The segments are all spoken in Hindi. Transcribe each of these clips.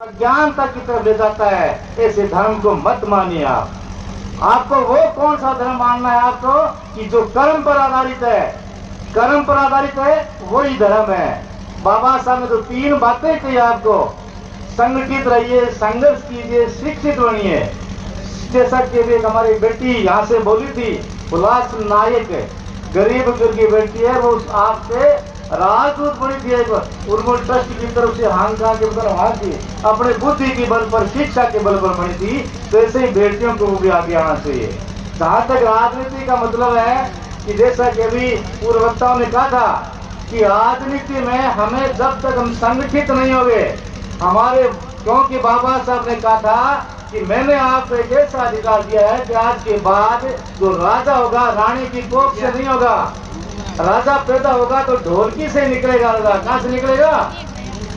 अज्ञानता की तरफ ले जाता है। ऐसे धर्म को मत मानिए। आपको वो कौन सा धर्म मानना है आपको कि जो कर्म पर आधारित है, कर्म पर आधारित है वही धर्म है। बाबा साहब ने तो 3 बातें कही आपको, संगठित रहिए, संघर्ष कीजिए, शिक्षित बनिए। जैसा कि एक हमारी बेटी यहाँ से बोली थी, उल्लास नायक गरीब की बेटी है, वो आपसे राजदूत बनी थी। एक उर्मूल ट्रस्ट की तरफ से हांगकांग के वहां की अपने बुद्धि के बल पर, शिक्षा के बल पर बनी थी। तो ऐसे ही बेटियों को भी आगे आना चाहिए। जहां तक राजनीति का मतलब है कि जैसा कि अभी पूर्ववक्ताओं ने कहा था कि राजनीति में हमें जब तक हम संगठित नहीं होंगे, हमारे, क्योंकि बाबा साहब ने कहा था कि मैंने आपको एक ऐसा अधिकार दिया है कि आज के बाद जो राजा होगा रानी की कोख से नहीं होगा। राजा पैदा होगा तो ढोलकी से निकलेगा। राजा कहाँ से निकलेगा?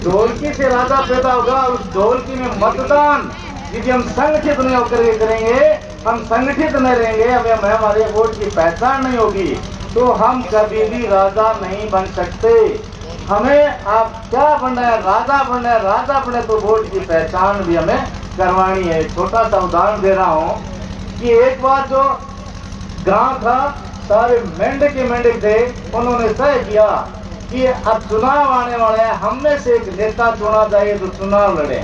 ढोलकी से राजा पैदा होगा। उस ढोलकी में मतदान यदि हम संगठित नहीं होकर करेंगे, हम संगठित नहीं रहेंगे, हमें हमारे वोट की पहचान नहीं होगी, तो हम कभी भी राजा नहीं बन सकते। हमें आप क्या बनना है? राजा बनना है। राजा बने तो वोट की पहचान भी हमें करवानी है। छोटा सा उदाहरण दे रहा हूँ कि एक बार जो गांव था, सारे मेंढक थे, उन्होंने तय किया कि अब चुनाव आने वाले हैं, हम में से एक नेता चुना जाए तो चुनाव लड़े।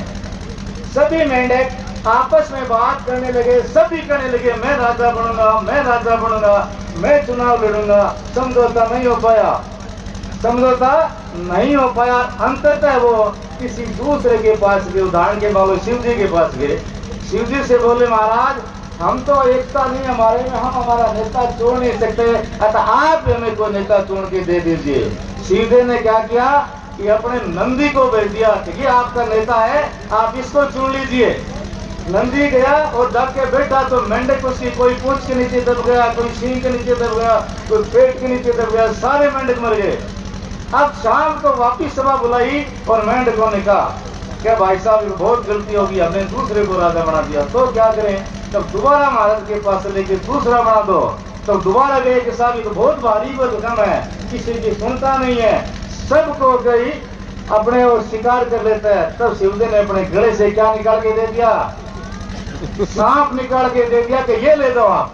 सभी मेंढक आपस में बात करने लगे, सभी कहने लगे मैं राजा बनूंगा, मैं राजा बनूंगा, मैं चुनाव लड़ूंगा। समझौता नहीं हो पाया, समझौता नहीं हो पाया। अंततः वो किसी दूसरे के पास गए, उदाहरण के मामले शिव जी के पास गए। शिव जी से बोले महाराज हम तो एकता नहीं हमारे में, हम हमारा नेता चुन नहीं सकते, अतः आप हमें कोई नेता चुन के दे दीजिए। शिव जी ने क्या किया कि अपने नंदी को भेज दिया कि ये आपका नेता है, आप इसको चुन लीजिए। नंदी गया और जाके बैठा तो मेंढक उसकी कोई पूंछ के नीचे दब गया, कोई सींग के नीचे दब गया, कोई पेट के नीचे दब गया, सारे मेंढक मर गए। अब शाम को वापिस सभा बुलाई और मेंढकों ने कहा क्या भाई साहब बहुत गलती होगी, हमने दूसरे को राजा बना दिया, तो क्या करें? तब दोबारा महाराज के पास लेके दूसरा बना दो। तो दोबारा गए कि साहब ये तो बहुत भारी भरकम है, किसी की सुनता नहीं है, सबको गई अपने और शिकार कर लेता है। तब शिवजी ने अपने गले से क्या निकाल के दे दिया? सांप निकाल के दे दिया कि ये ले दो। आप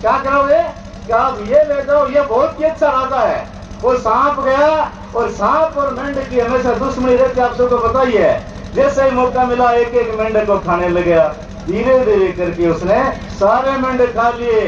क्या करोगे? क्या आप ये ले दो, ये बहुत ही अच्छा राजा है। वो सांप गया और सांप और मेंढक की हमेशा दुश्मनी रहती है, आप सबको पता ही है। जैसे ही मौका मिला एक एक मेंढक को खाने लगे, धीरे धीरे करके उसने सारे मेंढक खा लिए।